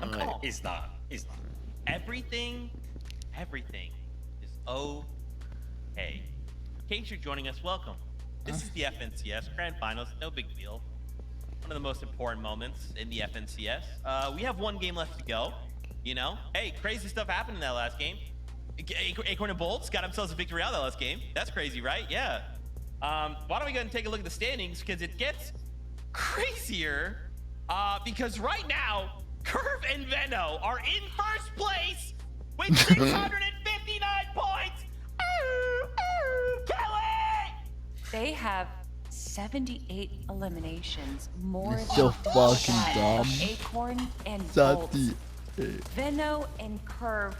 I'm calm. He's not. He's not. Everything is okay. In case you're joining us, welcome. This is the FNCS Grand Finals. No big deal. One of the most important moments in the FNCS. We have one game left to go. You know, hey, crazy stuff happened in that last game. Acorn and Bolts got themselves a victory out of that last game. That's crazy, right? Yeah. Why don't we go and take a look at the standings, because it gets crazier. Because right now, Curve and Venno are in first place with 659 points. Kelly! They have 78 eliminations, more than so double fucking that dumb. of Acorn and Bolts. 78. Venno and Curve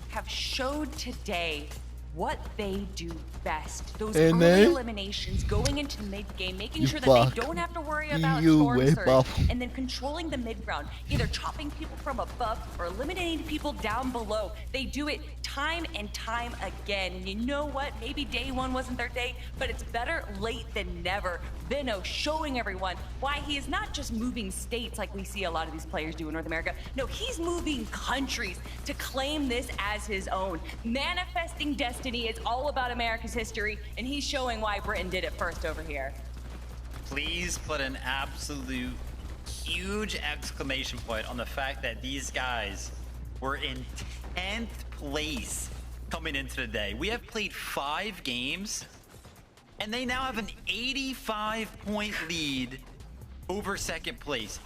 have showed today what they do best. Those And early then eliminations, going into mid-game, making you sure that fuck. they don't have to worry about You storm way surge, buff. and then controlling the mid-ground, either chopping people from above or eliminating people down below. They do it time and time again. And you know what? Maybe day one wasn't their day, but it's better late than never. Venno showing everyone why he is not just moving states like we see a lot of these players do in North America. No, he's moving countries to claim this as his own. Manifesting destiny is all about America's history, and he's showing why Britain did it first over here. Please put an absolute huge exclamation point on the fact that these guys were in 10th place coming into the day. We have played 5 games, and they now have an 85-point lead over second place.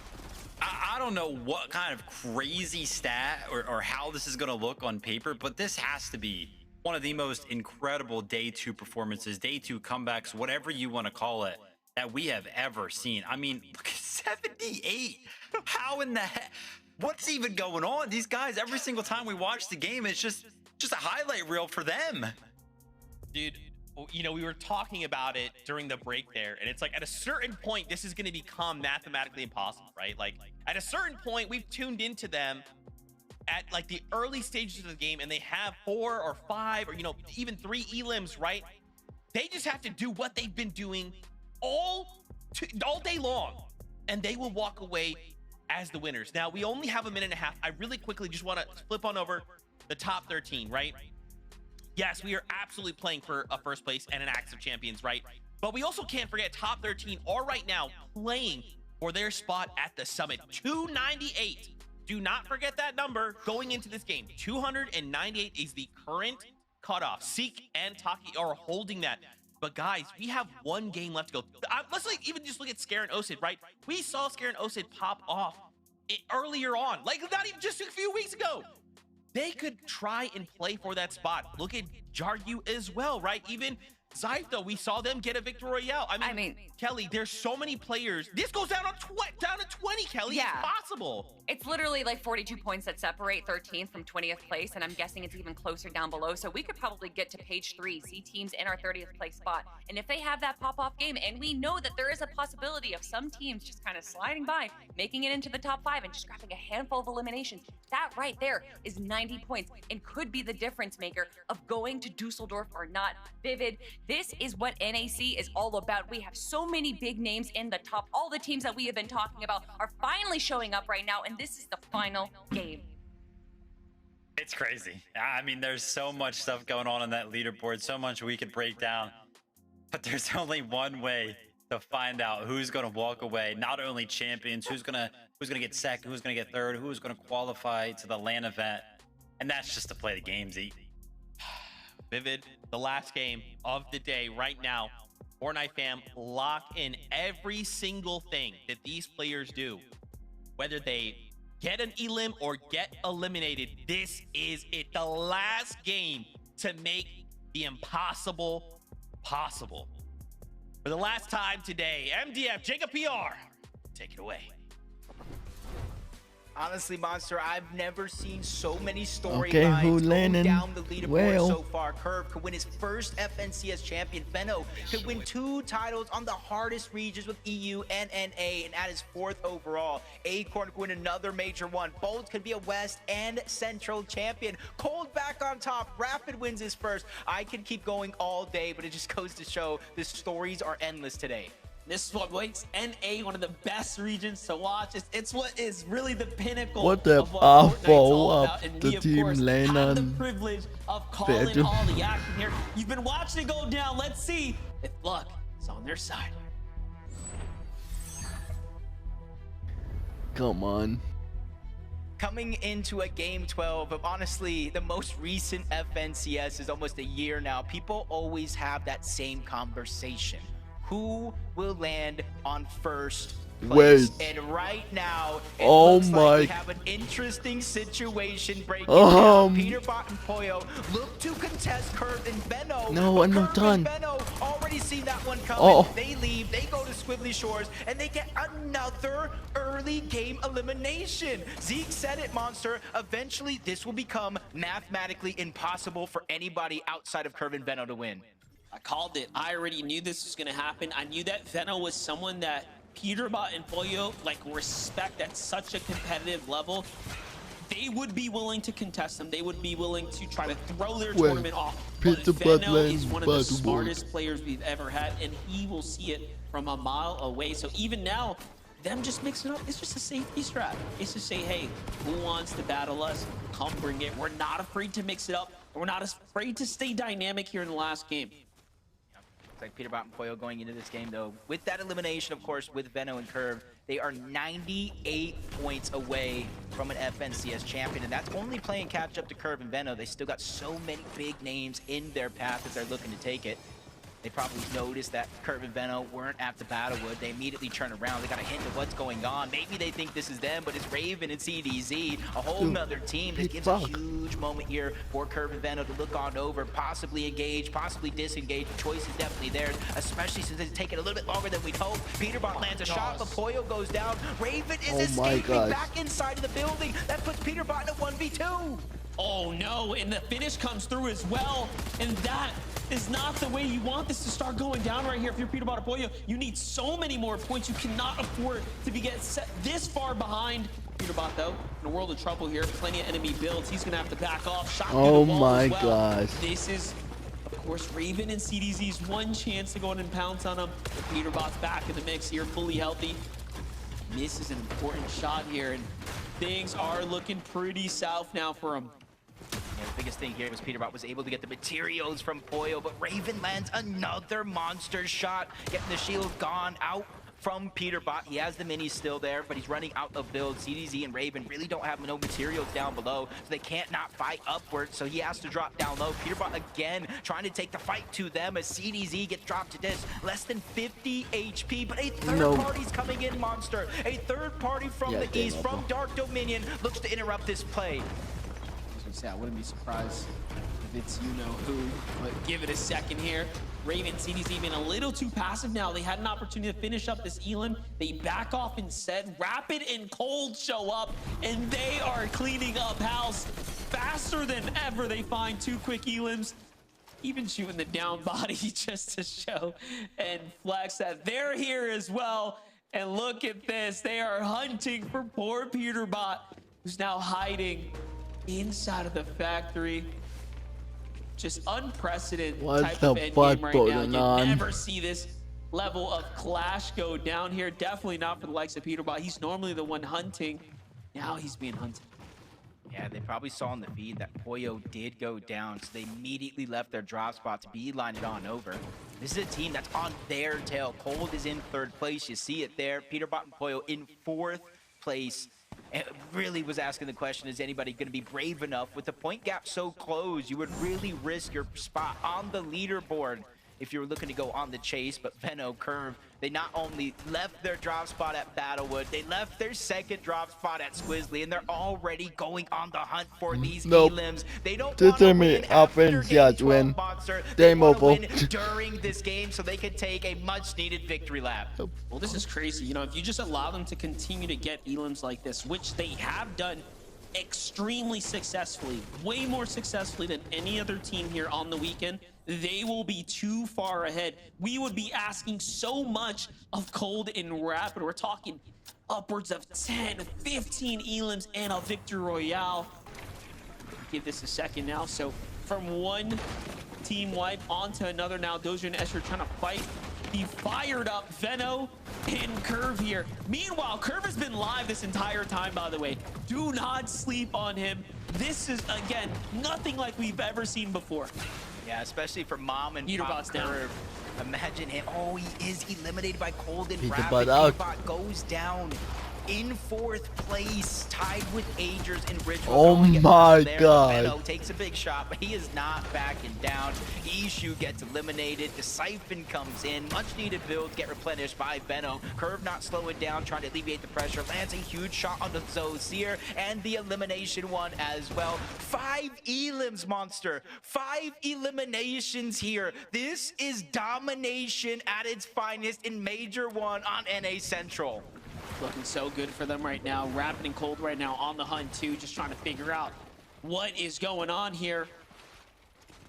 I don't know what kind of crazy stat or how this is going to look on paper, but this has to be one of the most incredible day 2 performances, day 2 comebacks, whatever you want to call it, that we have ever seen. I mean, look at 78. How in the heck? What's even going on? These guys, every single time we watch the game, it's just a highlight reel for them. Dude, you know, we were talking about it during the break there, and it's like at a certain point, this is going to become mathematically impossible, right? Like at a certain point, we've tuned into them at like the early stages of the game, and they have 4 or 5 or, you know, even 3 elims, right? They just have to do what they've been doing all day long, and they will walk away as the winners. Now, we only have a minute and a half. I really quickly just want to flip on over the top 13, right? Yes, we are absolutely playing for a first place and an Axe of Champions, right? But we also can't forget top 13 are right now playing for their spot at the summit. 298. Do not forget that number going into this game. 298 is the current cutoff. Seek and Taki are holding that. But guys, we have one game left to go. Let's even just look at Scare and Osid, right? We saw Scare and Osid pop off earlier on, like not even just a few weeks ago. They could try and play for that spot. Look at Jargu as well, right? Even Zytho, we saw them get a Victory Royale. I mean, Kelly, there's so many players. This goes down to 20, Kelly. Yeah. It's possible. It's literally like 42 points that separate 13th from 20th place, and I'm guessing it's even closer down below. So we could probably get to page 3, see teams in our 30th place spot. And if they have that pop-off game, and we know that there is a possibility of some teams just kind of sliding by, making it into the top 5 and just grabbing a handful of eliminations, that right there is 90 points and could be the difference maker of going to Dusseldorf or not. Vivid, this is what NAC is all about. We have so many big names in the top. All the teams that we have been talking about are finally showing up right now, and this is the final game. It's crazy. I mean, there's so much stuff going on that leaderboard, so much we could break down, but there's only one way to find out who's going to walk away. Not only champions, who's gonna get second, who's gonna get third, who's gonna qualify to the LAN event, and that's just to play the games. Vivid, the last game of the day right now. Fortnite fam, lock in every single thing that these players do. Whether they get an elim or get eliminated, this is it. The last game to make the impossible possible. For the last time today, MDF, Jacob PR, take it away. Honestly, Monster, I've never seen so many storylines Okay, who go landing? down the leaderboard Well. so far. Curve could win his first FNCS champion. Venno could win 2 titles on the hardest regions with EU and NA and add his 4th overall. Acorn could win another major one. Bolt could be a West and Central champion. Cold back on top. Rapid wins his first. I could keep going all day, but it just goes to show the stories are endless today. This is what makes NA one of the best regions to watch. It's what is really the pinnacle What the of what Fortnite's all up about. And the we, of team course, lane have the on privilege of calling Fed. all the action here. You've been watching it go down. Let's see if luck is on their side. Come on. Coming into a game 12 of honestly the most recent FNCS is almost a year now. People always have that same conversation. Who will land on first place? Wait. And right now, it Oh looks like we my- have an interesting situation breaking down. Peterbot and Poyo look to contest Curve and Benno. No, but I'm not Curve and done. Benno already seen that one coming. Oh. They leave, they go to Squibbly Shores, and they get another early game elimination. Zeke said it, Monster. Eventually, this will become mathematically impossible for anybody outside of Curve and Benno to win. I called it. I already knew this was going to happen. I knew that Venno was someone that Peterbot and Pollo like respect at such a competitive level. They would be willing to contest them. They would be willing to try to throw their Well, tournament off. But Peterbot Venno is one of the lands smartest players we've ever had, and he will see it from a mile away. So even now, them just mixing up, it's just a safety strat. It's to say, hey, who wants to battle us? Come bring it. We're not afraid to mix it up. We're not afraid to stay dynamic here in the last game. It's like Peterbot and Poyo going into this game, though. With that elimination, of course, with Venno and Curve, they are 98 points away from an FNCS champion, and that's only playing catch up to Curve and Venno. They still got so many big names in their path as they're looking to take it. They probably noticed that Curve and Venno weren't at the Battlewood. They immediately turn around. They got a hint of what's going on. Maybe they think this is them, but it's Raven and CDZ, a whole nother team. That gives a huge moment here for Curve and Venno to look on over, possibly engage, possibly disengage. The choice is definitely theirs, especially since it's taken a little bit longer than we'd hoped. Peterbot lands a shot, but Poyo goes down. Raven is escaping back inside of the building. That puts Peterbot in a 1v2. Oh no, and the finish comes through as well. And that is not the way you want this to start going down right here. If you're Peterbot or Pollo, you need so many more points. You cannot afford to be get set this far behind. Peterbot, though, in a world of trouble here. Plenty of enemy builds. He's going to have to back off. Shot through the wall as well. gosh. This is, of course, Raven and CDZ's one chance to go in and pounce on him. But Peterbot's back in the mix here, fully healthy. This is an important shot here, and things are looking pretty south now for him. Yeah, the biggest thing here was Peterbot was able to get the materials from Poyo, but Raven lands another monster shot, getting the shield gone out from Peterbot. He has the minis still there, but he's running out of build. CDZ and Raven really don't have no materials down below, so they can't not fight upwards, so he has to drop down low. Peterbot again trying to take the fight to them as CDZ gets dropped to this. Less than 50 HP, but a third party's coming in, Monster. A third party from the east, from Dark Dominion, looks to interrupt this play. I wouldn't be surprised if it's you-know-who, but give it a second here. Raven CD's even a little too passive now. They had an opportunity to finish up this Elim. They back off instead. Rapid and Cold show up, and they are cleaning up house faster than ever. They find two quick Elims, even shooting the down body just to show and flex that they're here as well. And look at this. They are hunting for poor Peterbot, who's now hiding inside of the factory. Just unprecedented type of end game right now. You never see this level of clash go down here. Definitely not for the likes of Peterbot. He's normally the one hunting. Now he's being hunted. Yeah, they probably saw in the feed that Poyo did go down, so they immediately left their drop spot to beeline it on over. This is a team that's on their tail. Cold is in third place. You see it there. Peterbot and Poyo in fourth place. And really was asking the question, is anybody going to be brave enough? With the point gap so close, you would really risk your spot on the leaderboard if you were looking to go on the chase. But Venno, Curve, they not only left their drop spot at Battlewood, they left their second drop spot at Squizzly, and they're already going on the hunt for these elims. They don't want to win after game 12, Monster. They want to win during this game so they can take a much-needed victory lap. Well, this is crazy. You know, if you just allow them to continue to get elims like this, which they have done extremely successfully, way more successfully than any other team here on the weekend, they will be too far ahead. We would be asking so much of Cold and Rapid. We're talking upwards of 10, 15 elims and a victory royale. Give this a second now. So from one team wipe onto another now, Dozier and Escher trying to fight the fired up Veno and Curve here. Meanwhile, Curve has been live this entire time, by the way. Do not sleep on him. This is, again, nothing like we've ever seen before. Yeah, especially for Mom and Heater Pop bot's down. Curve. Imagine him. Oh, he is eliminated by Cold and Heater Rapid. bot out. Heater bot goes down in 4th place, tied with Agers and Ridgewell. Oh going against my there. God. Veno takes a big shot, but he is not backing down. Ishu gets eliminated. The Siphon comes in. Much needed builds get replenished by Veno. Curve not slowing down, trying to alleviate the pressure. Lands a huge shot on the Zosier and the elimination one as well. 5 elims, Monster. 5 eliminations here. This is domination at its finest in Major 1 on NA Central. Looking so good for them right now. Rapid and Cold right now on the hunt too, just trying to figure out what is going on here.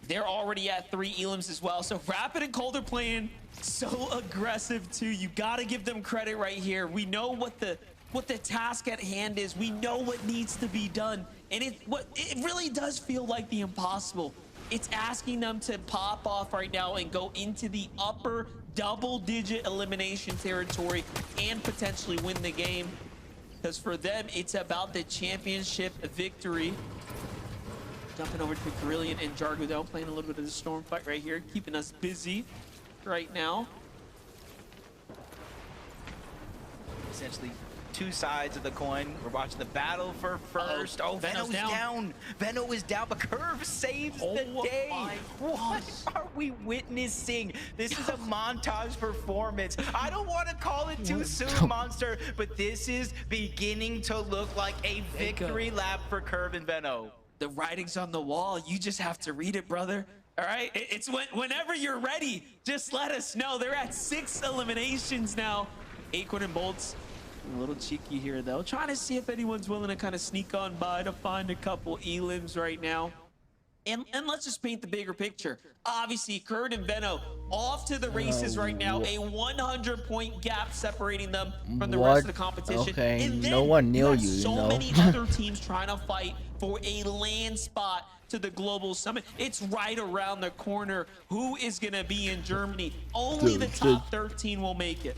They're already at 3 elims as well. So Rapid and Cold are playing so aggressive too. You gotta give them credit right here. We know what the task at hand is. We know what needs to be done. And it really does feel like the impossible. It's asking them to pop off right now and go into the upper double-digit elimination territory and potentially win the game. Because for them, it's about the championship victory. Jumping over to Brilliant and Jargo, playing a little bit of the storm fight right here, keeping us busy right now. Essentially, 2 sides of the coin. We're watching the battle for first. Oh, Veno's Veno's down. Veno is down, but Curve saves the day. my What gosh. are we witnessing? This is a montage performance. I don't want to call it too soon, Monster, but this is beginning to look like a victory lap for Curve and Veno. The writing's on the wall. You just have to read it, brother. All right? It's whenever you're ready, just let us know. They're at 6 eliminations now. Acorn and Bolts. A little cheeky here, though. Trying to see if anyone's willing to kind of sneak on by to find a couple elims right now. And let's just paint the bigger picture. Obviously, Kurt and Veno off to the races right now. A 100-point gap separating them from the rest of the competition. Okay, And then no one knew have you, so know. many other teams trying to fight for a land spot to the Global Summit. It's right around the corner. Who is going to be in Germany? Only the top 13 will make it.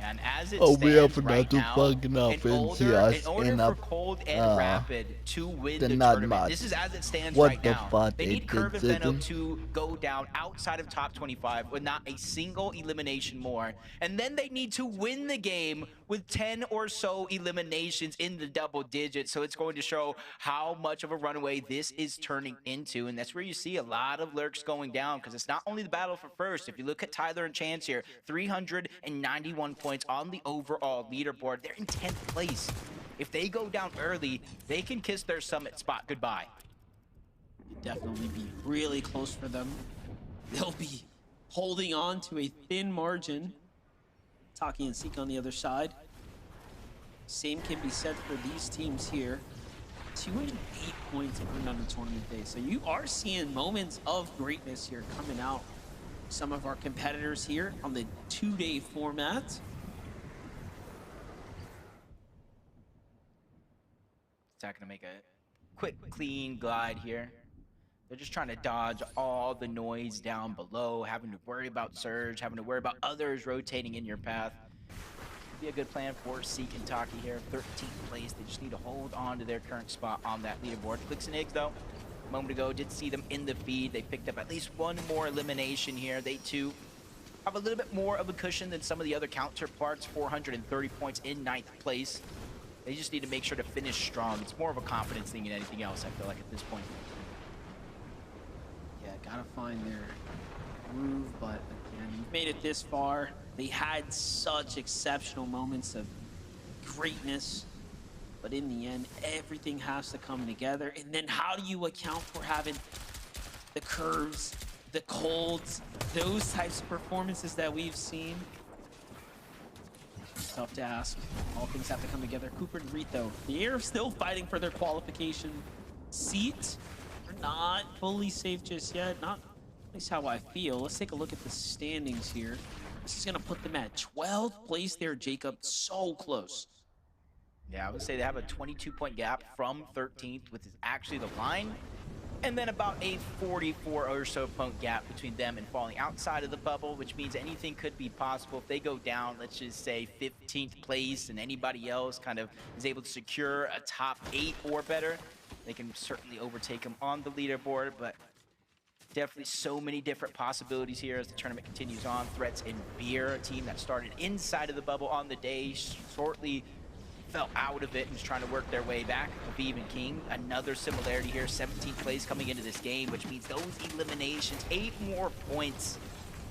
And as it Oh, stands we opened right up to now, fucking up in and see order, us in order end for up, Cold and Rapid to win the not tournament, much. this is as it stands What right the now. fuck They they need Curve and did Veno them? to go down outside of top 25 with not a single elimination more. And then they need to win the game with 10 or so eliminations in the double digits. So it's going to show how much of a runaway this is turning into. And that's where you see a lot of lurks going down, because it's not only the battle for first. If you look at Tyler and Chance here, 391 points on the overall leaderboard. They're in 10th place. If they go down early, they can kiss their summit spot goodbye. Definitely be really close for them. They'll be holding on to a thin margin. Taki and Seek on the other side. Same can be said for these teams here. 2 and 8 points earned on the tournament day. So you are seeing moments of greatness here coming out. Some of our competitors here on the 2-day format. Zach gonna make a quick, clean glide here. They're just trying to dodge all the noise down below, having to worry about Surge, having to worry about others rotating in your path. Be a good plan for Seek and Taki here. 13th place. They just need to hold on to their current spot on that leaderboard. Clicks and Eggs, though, a moment ago, did see them in the feed. They picked up at least one more elimination here. They, too, have a little bit more of a cushion than some of the other counterparts. 430 points in 9th place. They just need to make sure to finish strong. It's more of a confidence thing than anything else, I feel like, at this point. Yeah, gotta find their groove, but again, you've made it this far. They had such exceptional moments of greatness, but in the end, everything has to come together. And then how do you account for having the curves, the colds, those types of performances that we've seen? It's tough to ask. All things have to come together. Cooper and Rito, they're still fighting for their qualification seat. They're not fully safe just yet. Not at least how I feel. Let's take a look at the standings here. This is gonna put them at 12th place there, Jacob. So close. Yeah, I would say they have a 22-point gap from 13th, which is actually the line. And then about a 44 or so point gap between them and falling outside of the bubble, which means anything could be possible. If they go down, let's just say 15th place, and anybody else kind of is able to secure a top 8 or better, they can certainly overtake them on the leaderboard. But definitely so many different possibilities here as the tournament continues on. Threats in Beer, a team that started inside of the bubble on the day, shortly fell out of it and was trying to work their way back. Aviv and King, another similarity here, 17th place coming into this game, which means those eliminations, 8 more points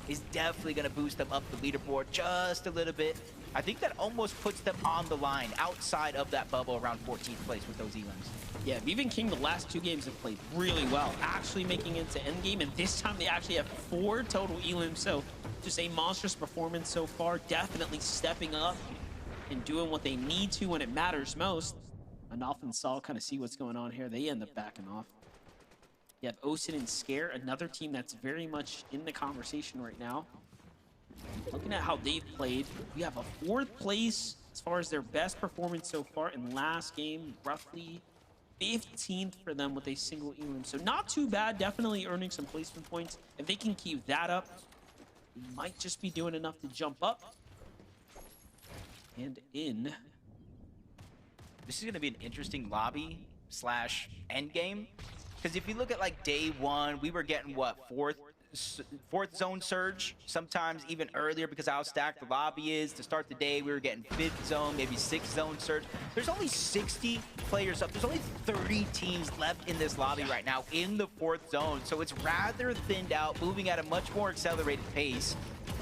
is definitely going to boost them up the leaderboard just a little bit. I think that almost puts them on the line outside of that bubble around 14th place with those elims. Yeah, Aviv and King, the last 2 games have played really well, actually making it to endgame, and this time they actually have 4 total elims, so just a monstrous performance so far, definitely stepping up and doing what they need to when it matters most. Enough and Saul kind of see what's going on here. They end up backing off. You have Osid and Scare, another team that's very much in the conversation right now. Looking at how they've played, we have a 4th place as far as their best performance so far in last game, roughly 15th for them with a single elim. So not too bad, definitely earning some placement points. If they can keep that up, they might just be doing enough to jump up. And in. This is going to be an interesting lobby slash end game. Because if you look at like day 1, we were getting what, fourth zone surge, sometimes even earlier because how stacked the lobby is. To start the day, we were getting 5th zone, maybe 6th zone surge. There's only 60 players up. There's only 30 teams left in this lobby right now in the 4th zone. So it's rather thinned out, moving at a much more accelerated pace.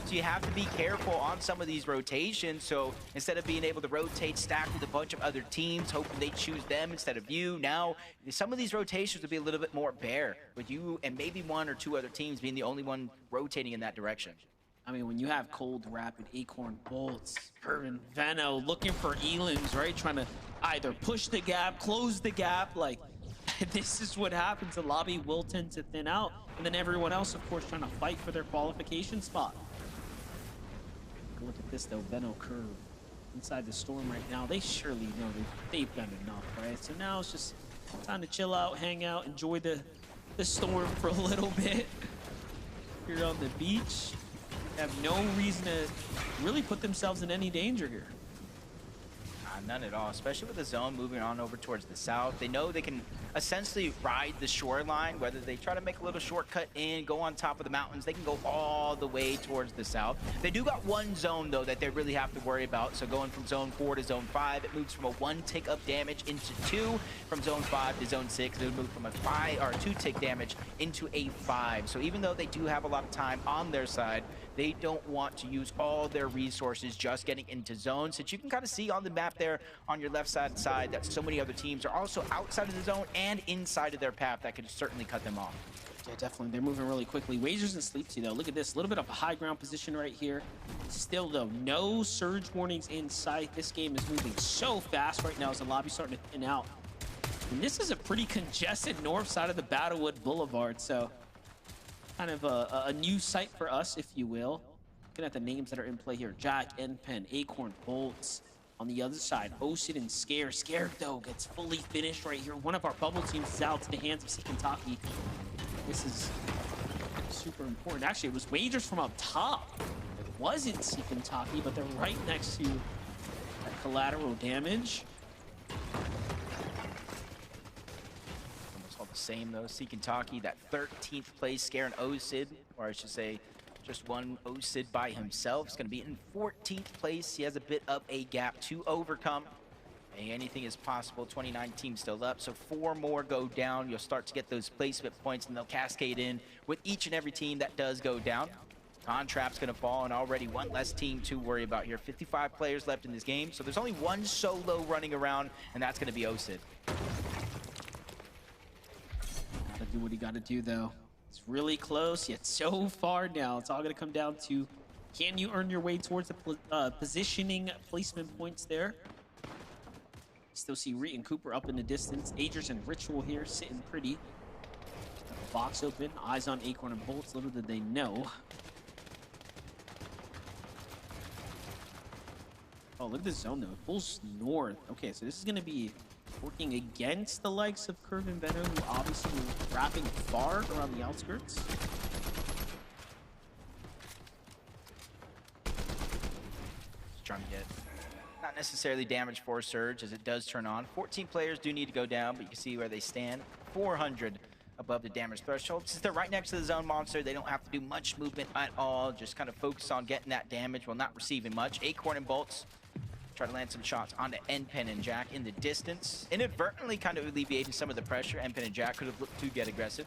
So you have to be careful on some of these rotations. So instead of being able to rotate, stack with a bunch of other teams, hoping they choose them instead of you, now some of these rotations will be a little bit more bare, with you and maybe 1 or 2 other teams being the only one rotating in that direction. I mean, when you have Cold, Rapid, Acorn, Bolts, Irvin, Veno looking for elims, right? Trying to either push the gap, close the gap, like this is what happens. The lobby will tend to thin out. And then everyone else, of course, trying to fight for their qualification spot. Look at this though, Veno curve inside the storm right now. They surely know they've done enough, right? So now it's just time to chill out, hang out, enjoy the storm for a little bit. Here on the beach, have no reason to really put themselves in any danger here. None at all, especially with the zone moving on over towards the south. They know they can essentially ride the shoreline, whether they try to make a little shortcut in, go on top of the mountains, they can go all the way towards the south. They do got 1 zone, though, that they really have to worry about. So going from zone 4 to zone 5, it moves from a 1 tick of damage into 2. From zone 5 to zone 6, it would move from a 2 tick damage into a 5. So even though they do have a lot of time on their side, they don't want to use all their resources just getting into zones. That you can kind of see on the map there on your left side that so many other teams are also outside of the zone and inside of their path that could certainly cut them off. Yeah, definitely. They're moving really quickly. Wagers and Sleepsy, though. Look at this. A little bit of a high ground position right here. Still, though, no surge warnings in sight. This game is moving so fast right now as the lobby's starting to thin out. And this is a pretty congested north side of the Battlewood Boulevard, so kind of a new site for us, if you will. Looking at the names that are in play here. Jack, Npen, Acorn, Bolts. On the other side, Osid and Scare. Scare, though, gets fully finished right here. One of our bubble teams is out to the hands of Sikentaki. This is super important. Actually, it was Wagers from up top. It wasn't Sikentaki, but they're right next to that collateral damage. Almost all the same, though. Sikentaki, that 13th place, Scare and Osid, or I should say, just one Osid by himself. Is going to be in 14th place. He has a bit of a gap to overcome. And anything is possible. 29 teams still up, so 4 more go down. You'll start to get those placement points, and they'll cascade in with each and every team that does go down. Contrapt's going to fall, and already 1 less team to worry about here. 55 players left in this game, so there's only 1 solo running around, and that's going to be Osid. Gotta do what he gotta do, though. It's really close, yet so far now. It's all going to come down to, can you earn your way towards the positioning placement points there? Still see Reet and Cooper up in the distance. Agers and Ritual here sitting pretty. Got the box open, eyes on Acorn and Bolts. Little did they know. Oh, look at this zone, though. It pulls north. Okay, so this is going to be working against the likes of Curve and Venom, who obviously were wrapping far around the outskirts. Just trying to get not necessarily damage for Surge as it does turn on. 14 players do need to go down, but you can see where they stand. 400 above the damage threshold. Since they're right next to the zone monster, they don't have to do much movement at all. Just kind of focus on getting that damage while not receiving much. Acorn and Bolts try to land some shots onto Npen and Jack in the distance, inadvertently kind of alleviating some of the pressure. Npen and Jack could have looked to get aggressive.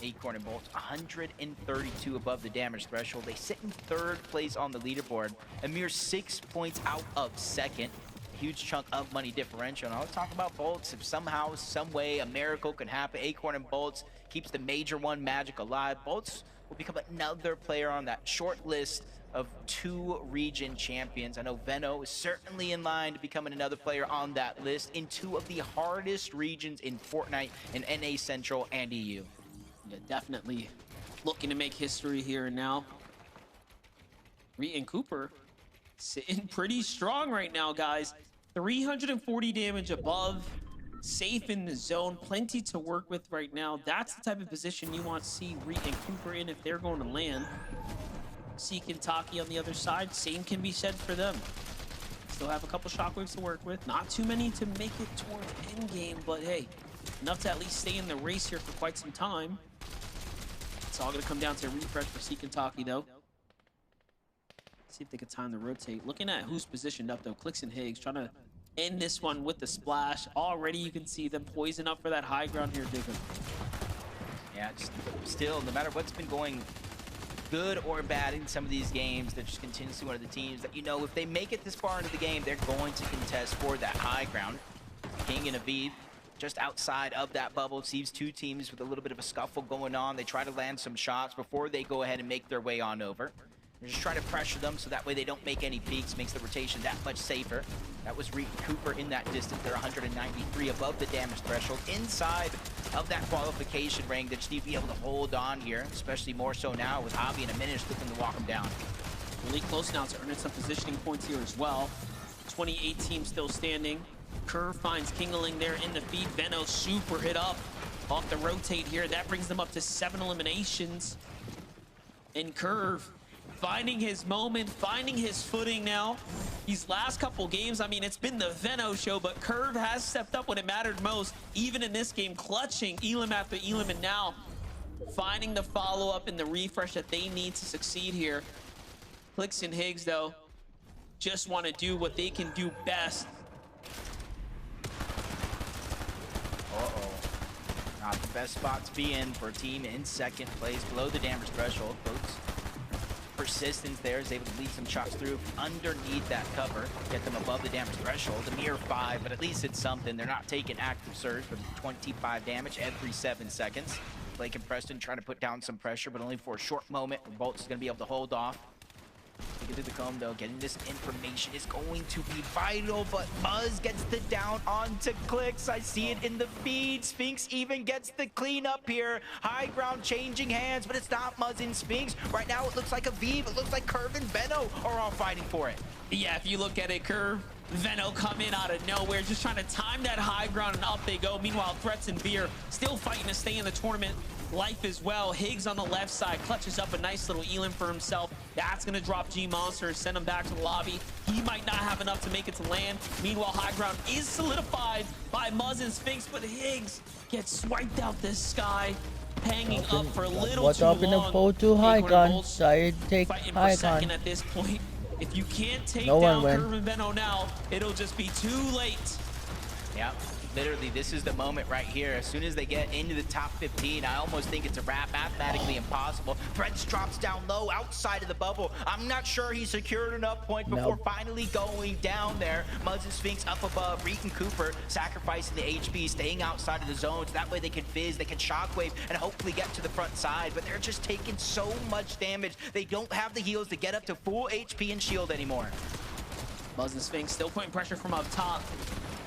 Acorn and Bolts 132 above the damage threshold. They sit in third place on the leaderboard, a mere 6 points out of second. Huge chunk of money differential. And I was talking about Bolts. If somehow, some way, a miracle can happen, Acorn and Bolts keeps the Major 1 magic alive. Bolts will become another player on that short list of 2 region champions. I know Veno is certainly in line to becoming another player on that list in 2 of the hardest regions in Fortnite, in NA Central and EU. Yeah, definitely looking to make history here and now. Reed and Cooper sitting pretty strong right now, guys. 340 damage above, safe in the zone, plenty to work with right now. That's the type of position you want to see Reed and Cooper in if they're going to land. Seek and Taki on the other side, same can be said for them. Still have a couple shockwaves to work with. Not too many to make it towards endgame, but hey, enough to at least stay in the race here for quite some time. It's all going to come down to a refresh for Seek and Taki, though. See if they can time to rotate. Looking at who's positioned up, though. Clicks and Higgs trying to end this one with the splash. Already you can see them poison up for that high ground here, Jacob. Yeah, just still, no matter what's been going good or bad in some of these games, they're just continuously one of the teams that, you know, if they make it this far into the game, they're going to contest for that high ground. King and Aviv just outside of that bubble. Sees 2 teams with a little bit of a scuffle going on. They try to land some shots before they go ahead and make their way on over. They're just trying to pressure them so that way they don't make any peaks, makes the rotation that much safer. That was Reed Cooper in that distance. They're 193 above the damage threshold, inside of that qualification ring. They just need to be able to hold on here, especially more so now with Avi and a minute looking to walk them down. Really close now to earning some positioning points here as well. 28 teams still standing. Curve finds Kingling there in the feed. Veno super hit up off the rotate here. That brings them up to 7 eliminations. And Curve finding his moment, finding his footing now. These last couple games, I mean, it's been the Veno show, but Curve has stepped up when it mattered most, even in this game, clutching Elim after Elim, and now finding the follow-up and the refresh that they need to succeed here. Clicks and Higgs, though, just want to do what they can do best. Uh-oh. Not the best spot to be in for a team in second place, below the damage threshold. Boats persistence there is able to lead some shots through underneath that cover, get them above the damage threshold. A mere 5, but at least it's something. They're not taking active surge, but 25 damage every 7 seconds. Blake and Preston trying to put down some pressure, but only for a short moment. Bolt's going to be able to hold off. Get through the comb, though. Getting this information is going to be vital, but Muzz gets the down onto Clicks. I see it in the feed. Sphinx even gets the cleanup here. High ground changing hands, but it's not Muzz and Sphinx. Right now, it looks like Aviv. It looks like Curve and Veno are all fighting for it. Yeah, if you look at it, Curve, Veno come in out of nowhere, just trying to time that high ground, and up they go. Meanwhile, Threats and Veer still fighting to stay in the tournament life as well. Higgs on the left side clutches up a nice little Elim for himself. That's going to drop G-Monster and send him back to the lobby. He might not have enough to make it to land. Meanwhile, high ground is solidified by Muzz and Sphinx, but Higgs gets swiped out this sky, hanging up for a little too long. What's up in the photo high gun? Side take fighting high for second gun. at this point. If you can't take No down one Curve and Veno now, it'll just be too late. Yeah, literally, this is the moment right here. As soon as they get into the top 15, I almost think it's a wrap, mathematically impossible. Threads drops down low outside of the bubble. I'm not sure he secured enough points before finally going down there. Muzz and Sphinx up above. Reed and Cooper sacrificing the HP, staying outside of the zones. That way they can fizz, they can shockwave, and hopefully get to the front side. But they're just taking so much damage. They don't have the heals to get up to full HP and shield anymore. Muzz and Sphinx still putting pressure from up top.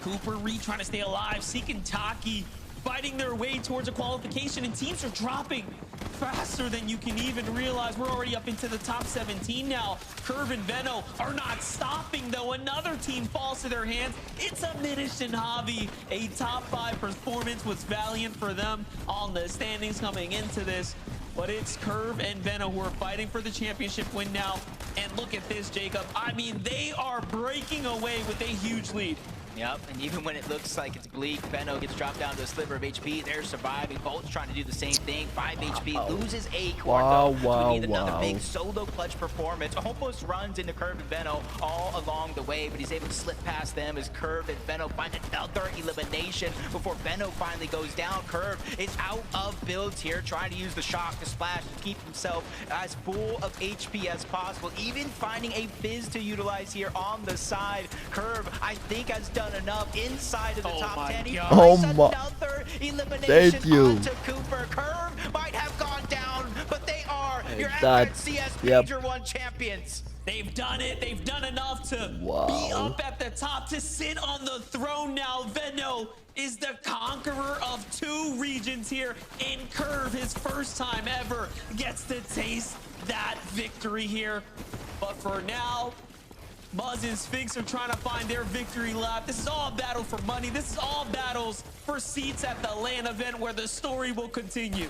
Cooper, Reed trying to stay alive, seeking Taki. fighting their way towards a qualification, and teams are dropping faster than you can even realize. We're already up into the top 17 now. Curve and Veno are not stopping, though. Another team falls to their hands. It's a Minish and Javi. A top 5 performance was valiant for them on the standings coming into this. But it's Curve and Veno who are fighting for the championship win now. And look at this, Jacob. I mean, they are breaking away with a huge lead. Yep, and even when it looks like it's bleak, Veno gets dropped down to a sliver of HP. They're surviving. Bolt's trying to do the same thing. 5 HP, loses Acorn, though. We need another big solo clutch performance. Almost runs into Curve and Veno all along the way, but he's able to slip past them as Curve and Veno find another elimination before Veno finally goes down. Curve is out of builds here, trying to use the shock to splash to keep himself as full of HP as possible. Even finding a Fizz to utilize here on the side. Curve, I think, has done enough inside of the top 10. He another elimination onto Cooper. Curve might have gone down, but they are your FNCS Major 1 champions. They've done it. They've done enough to be up at the top, to sit on the throne now. Veno is the conqueror of 2 regions here in Curve. His first time ever gets to taste that victory here. But for now, Muzz and Sphinx are trying to find their victory lap. This is all a battle for money. This is all battles for seats at the LAN event where the story will continue.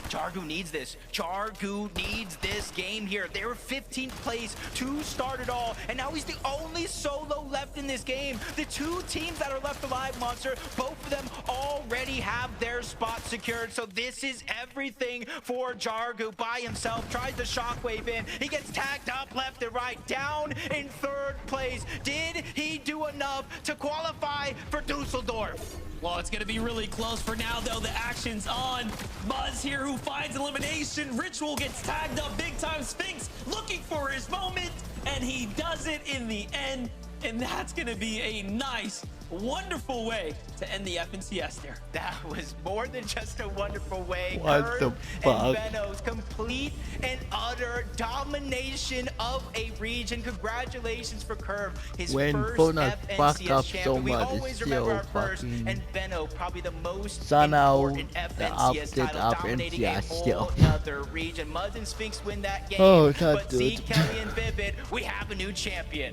Jargu needs this. Jargu needs this game here. They were 15th place to start it all, and now he's the only solo left in this game. The 2 teams that are left alive, Monster, both of them already have their spot secured. So this is everything for Jargu by himself. Tries the shockwave in. He gets tagged up left and right. Down in 3rd place. Did he do enough to qualify for Dusseldorf? Well, it's going to be really close for now, though. The action's on. Muzz here who finds elimination. Ritual gets tagged up big time. Sphinx looking for his moment, and he does it in the end. And that's going to be a nice, wonderful way to end the FNCS there. That was more than just a wonderful way. What the fuck? And Veno's complete and utter domination of a region. Congratulations for Curve, his first FNCS champion. We always remember our first, and Veno probably the most important FNCS title, dominating a whole other region. Muzz and Sphinx win that game, but see, Kelly and Vivid, we have a new champion.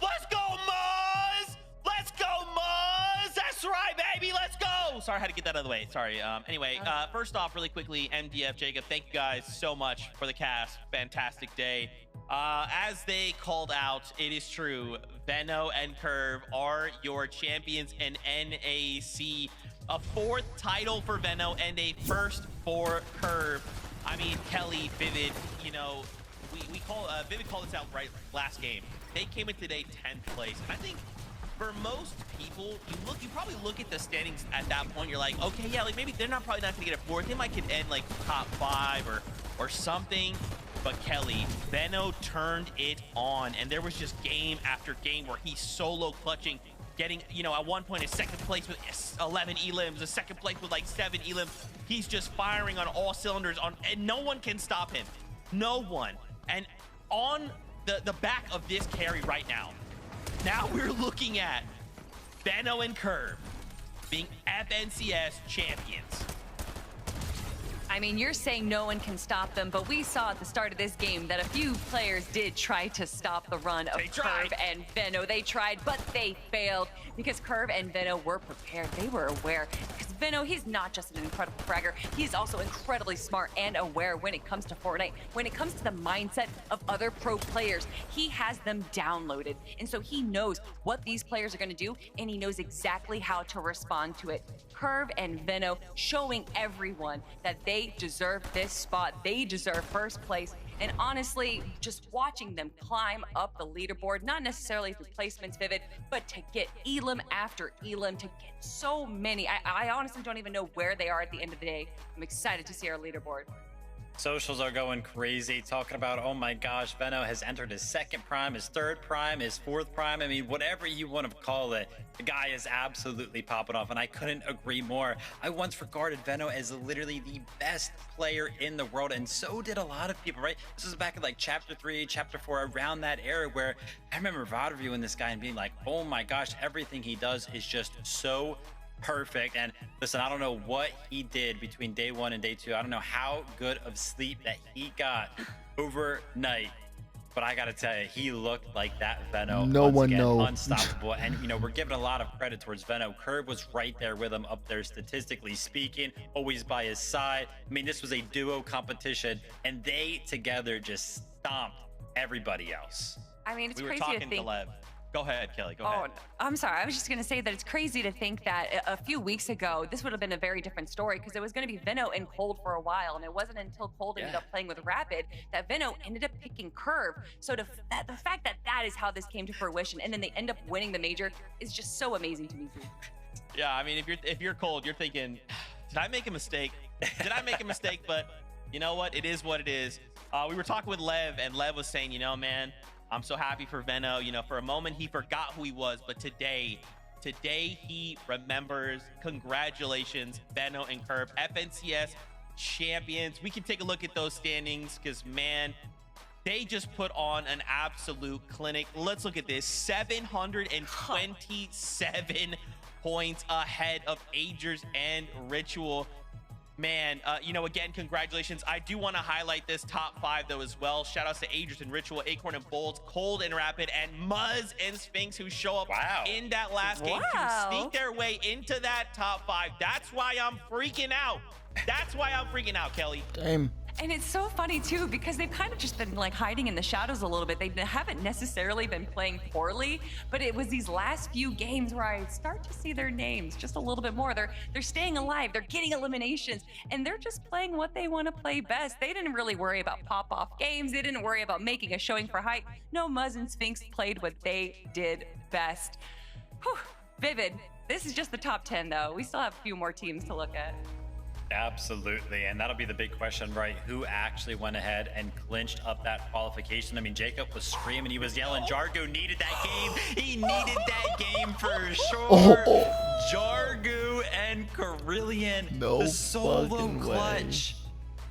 Let's go, Muzz! Let's go, Muzz! That's right, baby! Let's go! Sorry, I had to get that out of the way. Sorry. Anyway, first off, really quickly, MDF, Jacob, thank you guys so much for the cast. Fantastic day. As they called out, it is true. Veno and Curve are your champions in NAC. A 4th title for Veno and a 1st for Curve. I mean, Kelly, Vivid, you know, we call Vivid called this out right last game. They came in today 10th place. And I think for most people, you probably look at the standings at that point. You're like, okay, yeah, like maybe they're probably not gonna get a 4th. They might could end like top 5 or something. But Kelly, Veno turned it on, and there was just game after game where he's solo clutching, getting, you know, at one point a 2nd place with 11 elims, a 2nd place with like 7 elims. He's just firing on all cylinders, and no one can stop him. No one. And on the back of this carry right now we're looking at Veno and Curve being FNCS champions. I mean, you're saying no one can stop them, but we saw at the start of this game that a few players did try to stop the run of Curve and Veno. They tried, but they failed because Curve and Veno were prepared. They were aware. Because Veno, he's not just an incredible fragger. He's also incredibly smart and aware when it comes to Fortnite. When it comes to the mindset of other pro players, he has them downloaded. And so he knows what these players are going to do, and he knows exactly how to respond to it. Curve and Veno showing everyone that they deserve this spot. They deserve 1st place. And honestly, just watching them climb up the leaderboard, not necessarily through placements, Vivid, but to get elim after elim, to get so many. I honestly don't even know where they are at the end of the day. I'm excited to see our leaderboard. Socials are going crazy, talking about, oh my gosh, Veno has entered his 2nd prime, his 3rd prime, his 4th prime. I mean, whatever you want to call it, the guy is absolutely popping off, and I couldn't agree more. I once regarded Veno as literally the best player in the world, and so did a lot of people, right? This was back in like chapter 3, chapter 4, around that era, where I remember VOD reviewing this guy and being like, oh my gosh, everything he does is just so perfect. And listen, I don't know what he did between day 1 and day 2. I don't know how good of sleep that he got overnight. But I gotta tell you, he looked like that Veno. No once one again, knows. unstoppable. And we're giving a lot of credit towards Veno. Curb was right there with him up there, statistically speaking, always by his side. I mean, this was a duo competition, and they together just stomped everybody else. I mean, it's We were crazy to talking to think. Lev. Go ahead, Kelly. Go Oh, ahead. I'm sorry. I was just going to say that it's crazy to think that a few weeks ago, this would have been a very different story because it was going to be Veno and Cold for a while. And it wasn't until Cold ended up playing with Rapid that Veno ended up picking Curve. So the fact that that is how this came to fruition and then they end up winning the major is just so amazing to me. Yeah, I mean, if you're Cold, you're thinking, did I make a mistake? Did I make a mistake? But you know what? It is what it is. We were talking with Lev, and Lev was saying, man, I'm so happy for Veno. For a moment, he forgot who he was, but today he remembers. Congratulations, Veno and Curb, FNCS champions. We can take a look at those standings because, man, they just put on an absolute clinic. Let's look at this. 727 points ahead of Agers and Ritual. Man, again, congratulations. I do want to highlight this top 5 though as well. Shout outs to Agers and Ritual, Acorn and Bolts, Cold and Rapid, and Muzz and Sphinx, who show up in that last game to sneak their way into that top 5. That's why I'm freaking out. That's why I'm freaking out, Kelly. Damn. And it's so funny too because they've kind of just been like hiding in the shadows a little bit. They haven't necessarily been playing poorly, but it was these last few games where I start to see their names just a little bit more. They're staying alive, they're getting eliminations, and they're just playing what they want to play best. They didn't really worry about pop-off games. They didn't worry about making a showing for hype. No, Muzz and Sphinx played what they did best. Whew. Vivid. This is just the top 10 though. We still have a few more teams to look at. Absolutely, and that'll be the big question, right? Who actually went ahead and clinched up that qualification? I mean, Jacob was screaming, he was yelling, Jargo needed that game. He needed that game for sure. Jargo and Carillion, No the solo fucking way. clutch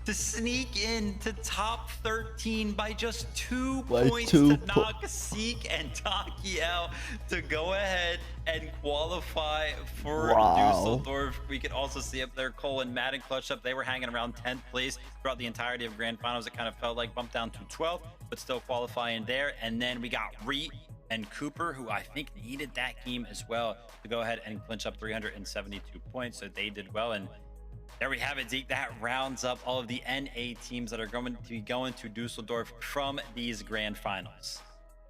to sneak into top 13 by just 2 By points two to knock Seek and Taki out to go ahead and qualify for Dusseldorf. We could also see up there Cole and Madden clutch up. They were hanging around 10th place throughout the entirety of Grand Finals. It kind of felt like bumped down to 12th, but still qualifying there. And then we got Reet and Cooper, who I think needed that game as well to go ahead and clinch up 372 points. So they did well. And there we have it, Zeke. That rounds up all of the NA teams that are going to be going to Dusseldorf from these Grand Finals.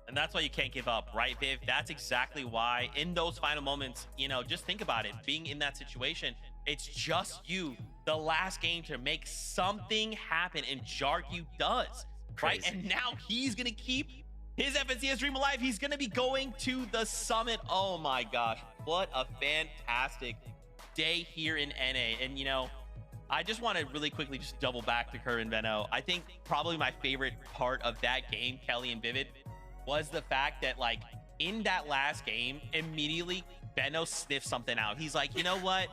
And that's why you can't give up, right, Viv? That's exactly why in those final moments, just think about it. Being in that situation, it's just you, the last game to make something happen, and Jargu does, right? Crazy. And now he's going to keep his FNCS dream alive. He's going to be going to the summit. Oh my gosh, what a fantastic day here in NA. And I just want to really quickly just double back to Curve and Veno. I think probably my favorite part of that game, Kelly and Vivid, was the fact that in that last game, immediately Veno sniffed something out. He's like, you know what?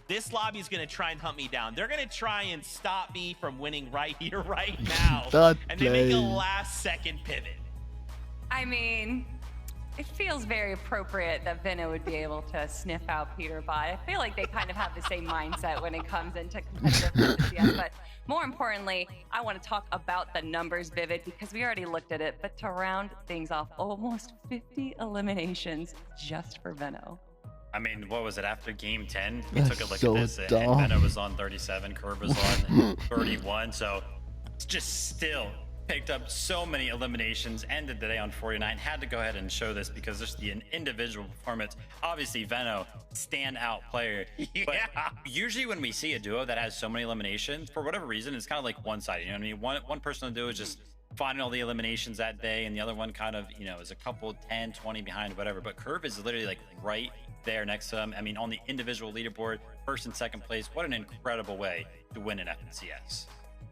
This lobby is going to try and hunt me down. They're going to try and stop me from winning right here, right now. And they make a last second pivot. I mean, it feels very appropriate that Veno would be able to sniff out Peter Bot. I feel like they kind of have the same mindset when it comes into competitive FNCS. But more importantly, I want to talk about the numbers, Vivid, because we already looked at it. But to round things off, almost 50 eliminations just for Veno. I mean, what was it after game 10? We took a look so at this, dumb. and Veno was on 37, Curve was on 31. So it's just still picked up so many eliminations, ended the day on 49. Had to go ahead and show this because just the individual performance. Obviously, Veno, standout player. But usually when we see a duo that has so many eliminations, for whatever reason, it's kind of like one-sided. You know what I mean? One person will do is just finding all the eliminations that day, and the other one kind of, is a couple 10, 20 behind, whatever. But Curve is literally right there next to him. I mean, on the individual leaderboard, first and second place. What an incredible way to win an FNCS.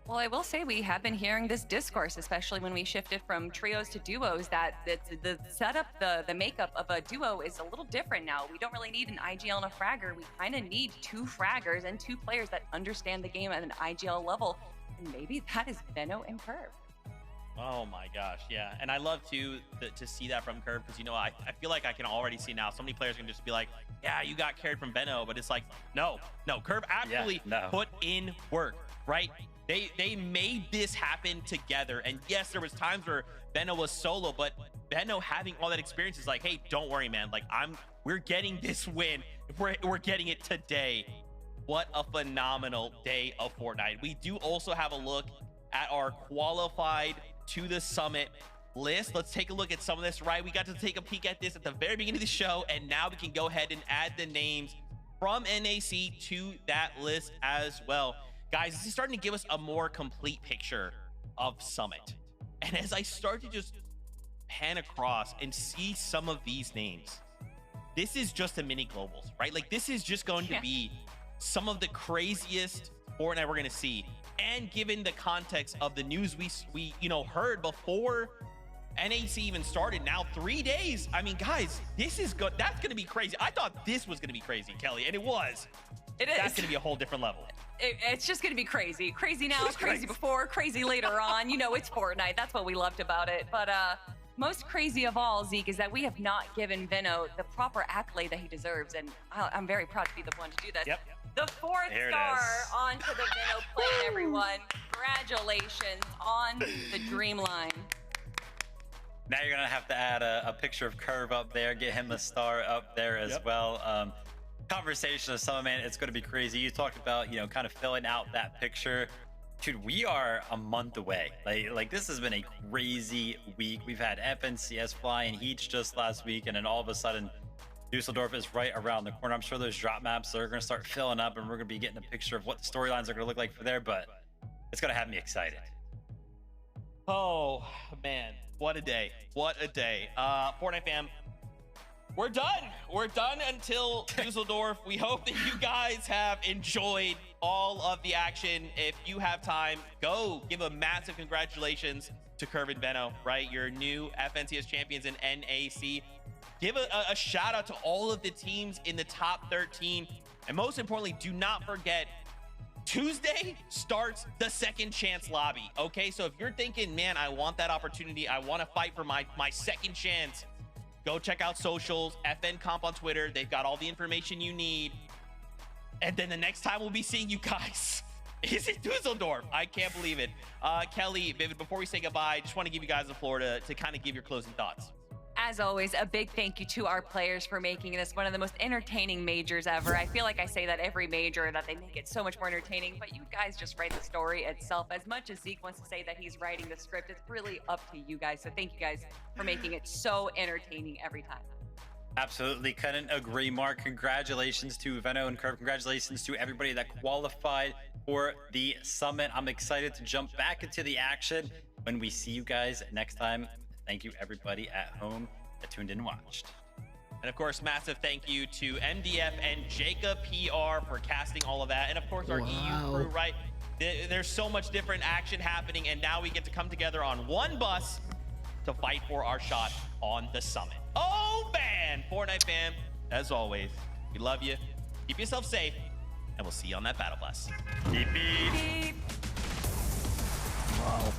Well, I will say we have been hearing this discourse, especially when we shifted from trios to duos, that the setup, the makeup of a duo is a little different now. We don't really need an IGL and a fragger. We kind of need 2 fraggers and 2 players that understand the game at an IGL level. And maybe that is Veno and Curve. Oh my gosh, yeah. And I love to see that from Curve, because I feel like I can already see now so many players can just be like, yeah, you got carried from Benno, but it's like, no, Curve actually put in work, right? They made this happen together. And yes, there was times where Benno was solo, but Benno having all that experience is like, hey, don't worry, man. Like we're getting this win. We're getting it today. What a phenomenal day of Fortnite. We do also have a look at our qualified to the summit list. Let's take a look at some of this, right? We got to take a peek at this at the very beginning of the show, and now we can go ahead and add the names from NAC to that list as well. Guys, this is starting to give us a more complete picture of Summit. And as I start to just pan across and see some of these names, this is just a mini globals, right? Like this is just going to be some of the craziest Fortnite we're going to see. And given the context of the news we heard before NAC even started, now 3 days. I mean, guys, this is good. That's going to be crazy. I thought this was going to be crazy, Kelly, and it was. It is. That's going to be a whole different level. It's just going to be crazy. Crazy now, crazy before, crazy later on. It's Fortnite. That's what we loved about it. But most crazy of all, Zeke, is that we have not given Benno the proper accolade that he deserves. And I'm very proud to be the one to do this. Yep. The 4th star onto the Benno plane, everyone. Congratulations on the dream line. Now you're gonna have to add a picture of Curve up there, get him a star up there as well. Conversation of Summer, man, it's gonna be crazy. You talked about, kind of filling out that picture. Dude, we are a month away. Like this has been a crazy week. We've had FNCS flying Heats just last week, and then all of a sudden, Dusseldorf is right around the corner. I'm sure those drop maps are going to start filling up, and we're going to be getting a picture of what the storylines are going to look like for there, but it's going to have me excited. Oh, man. What a day. What a day. Fortnite fam, we're done. We're done until Dusseldorf. We hope that you guys have enjoyed all of the action. If you have time, go give a massive congratulations to Curve and Benno, right? Your new FNCS champions in NAC. Give a shout out to all of the teams in the top 13. And most importantly, do not forget, Tuesday starts the second chance lobby. Okay, so if you're thinking, man, I want that opportunity, I want to fight for my second chance, go check out socials, FN Comp on Twitter. They've got all the information you need. And then the next time we'll be seeing you guys is in Dusseldorf. I can't believe it. Kelly, Vivid, before we say goodbye, just want to give you guys the floor to kind of give your closing thoughts. As always, a big thank you to our players for making this one of the most entertaining majors ever. I feel like I say that every major, that they make it so much more entertaining, but you guys just write the story itself. As much as Zeke wants to say that he's writing the script, it's really up to you guys. So thank you guys for making it so entertaining every time. Absolutely, couldn't agree more. Congratulations to Benno and Curve. Congratulations to everybody that qualified for the summit. I'm excited to jump back into the action when we see you guys next time. Thank you, everybody at home that tuned in and watched. And of course, massive thank you to MDF and Jacob PR for casting all of that. And of course, our EU crew, right? There's so much different action happening, and now we get to come together on one bus to fight for our shot on the summit. Oh, man! Fortnite fam, as always, we love you. Keep yourself safe, and we'll see you on that battle bus. Beep, beep. Beep. Wow.